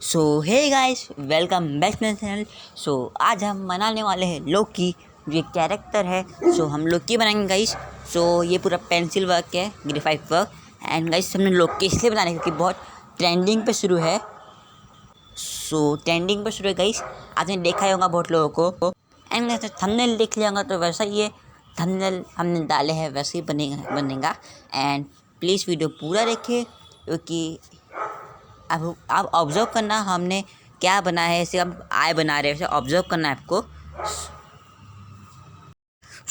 So hey guys, welcome back to channel. आज हम बनाने वाले हैं लोकी, जो एक कैरेक्टर है। हम लोकी बनाएंगे गाइस। ये पूरा पेंसिल वर्क है, ग्रेफाइट वर्क। एंड गाइस हमने लोकी इसलिए बनाने क्योंकि बहुत ट्रेंडिंग पे शुरू है। ट्रेंडिंग पे शुरू है गाइस, आपने देखा ही होगा बहुत लोगों को। एंड गाइस थंबनेल देख लिया होगा तो वैसा ही है, थंबनेल हमने डाले हैं वैसे ही बनेगा। एंड प्लीज़ वीडियो पूरा देखें क्योंकि अब आप ऑब्ज़र्व करना हमने क्या बना है। ऐसे हम आय बना रहे हैं, वैसे ऑब्ज़र्व करना है आपको।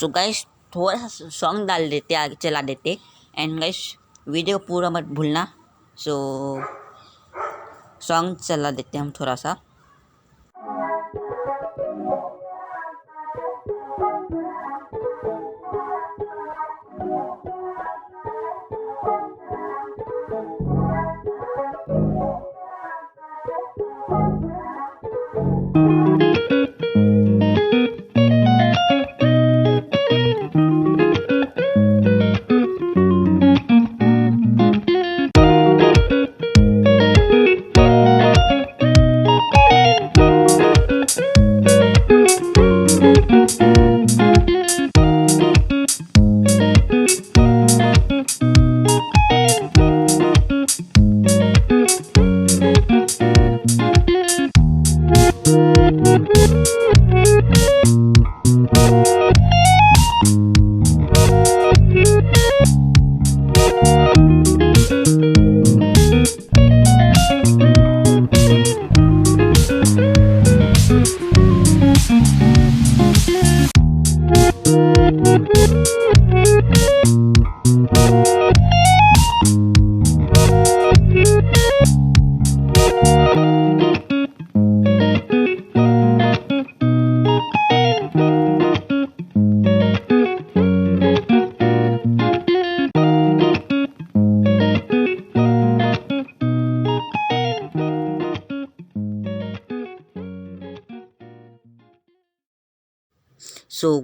गाइस थोड़ा सा सॉन्ग डाल देते, आगे चला देते। एंड गाइस वीडियो को पूरा मत भूलना। सॉन्ग चला देते हम थोड़ा सा।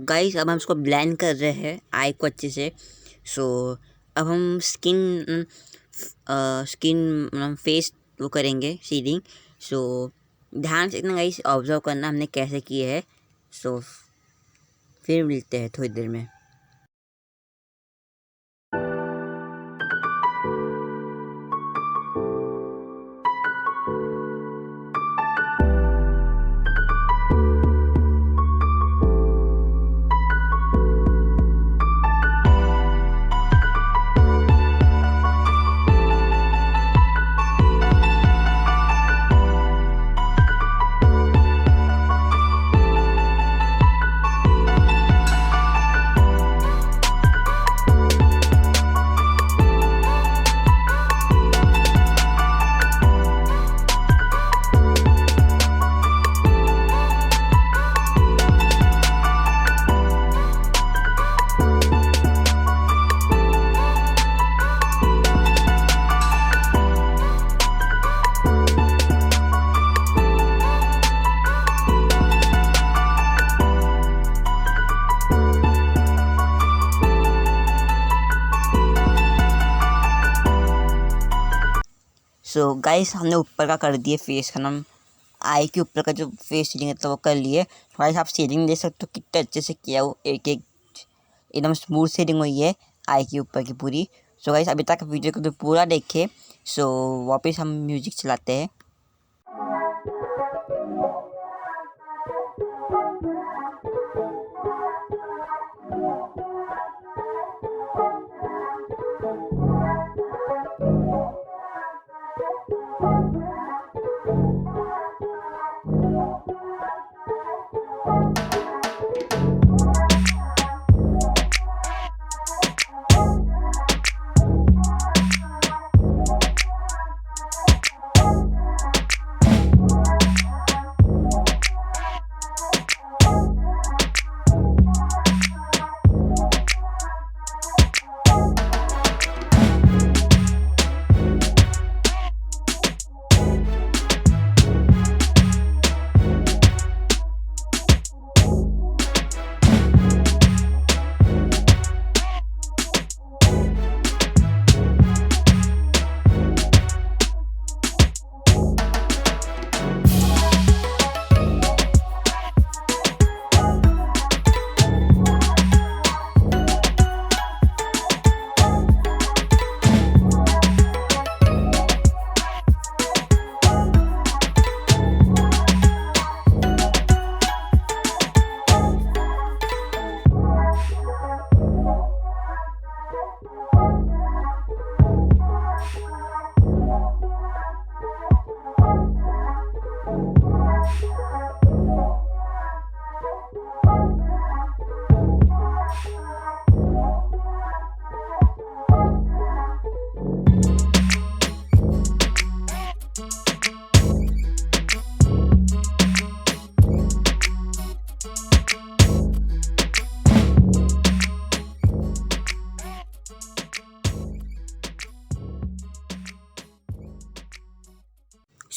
गाइस अब हम इसको ब्लेंड कर रहे हैं आई को अच्छे से। अब हम स्किन फेस वो करेंगे सीडिंग। ध्यान से इतना गाइस ऑब्जर्व करना हमने कैसे किए है। फिर मिलते हैं थोड़ी देर में। गाइस हमने ऊपर का कर दिए, फेस का नाम आई के ऊपर का जो फेस सीलिंग है तो वो कर लिए। गाइस आप सीलिंग देख सकते हो कितने अच्छे से किया हो, एक एक एकदम स्मूथ सीलिंग हुई है आई के ऊपर की पूरी। गाइस अभी तक वीडियो को तो पूरा देखे। वापस हम म्यूजिक चलाते हैं।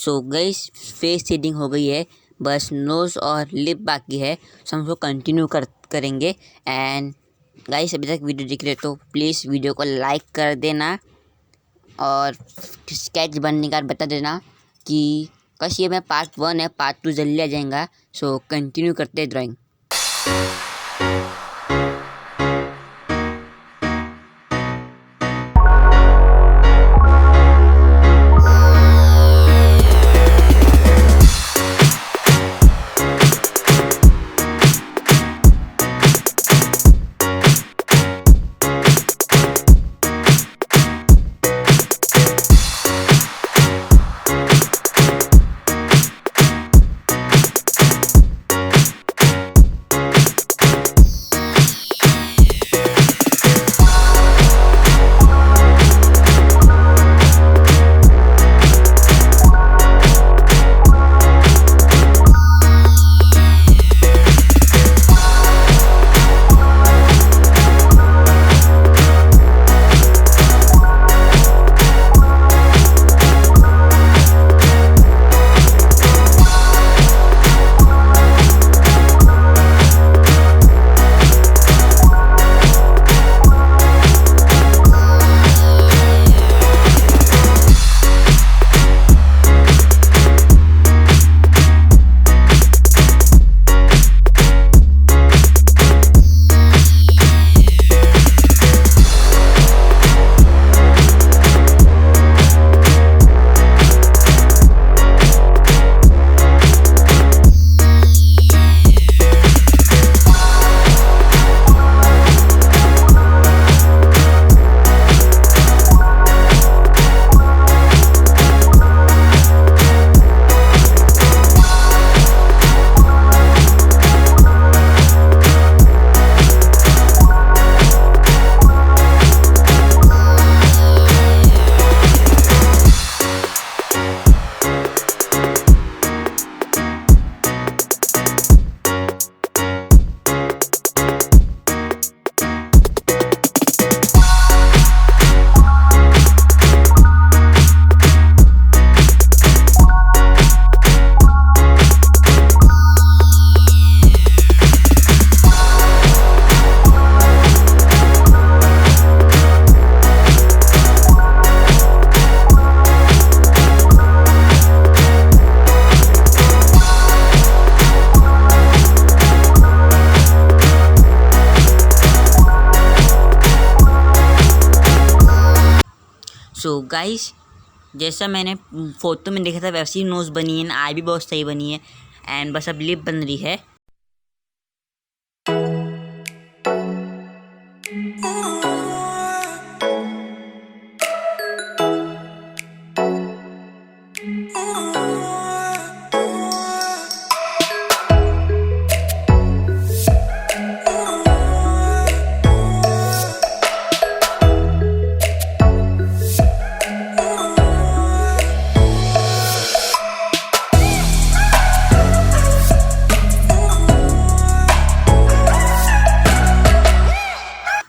सो गाइस फेस शेडिंग हो गई है, बस नोज़ और लिप बाकी है, सो हम उसको कंटिन्यू करेंगे। एंड गाइस अभी तक वीडियो देख रहे तो प्लीज़ वीडियो को लाइक कर देना और स्केच बनने का बता देना कि बस ये मैं पार्ट 1 है, पार्ट 2 जल्दी आ जाएगा। सो कंटिन्यू करते हैं ड्राइंग। सो गाइस जैसा मैंने फ़ोटो में देखा था वैसी ही नोज़ बनी है, आई भी बहुत सही बनी है। एंड बस अब लिप बन रही है।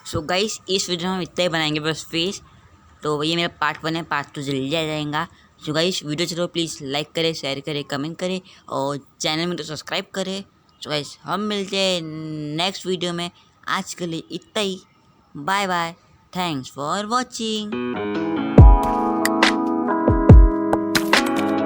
सो गाइस इस वीडियो में हम इतना ही बनाएंगे बस फेस। तो ये मेरा पार्ट 1 है, पार्ट 2 जल्दी आ जाएगा। सो गाइस वीडियो चलो प्लीज़ लाइक करें, शेयर करें, कमेंट करें और चैनल में तो सब्सक्राइब करें। सो गाइस हम मिलते हैं नेक्स्ट वीडियो में। आज के लिए इतना ही। Bye bye, thanks for watching.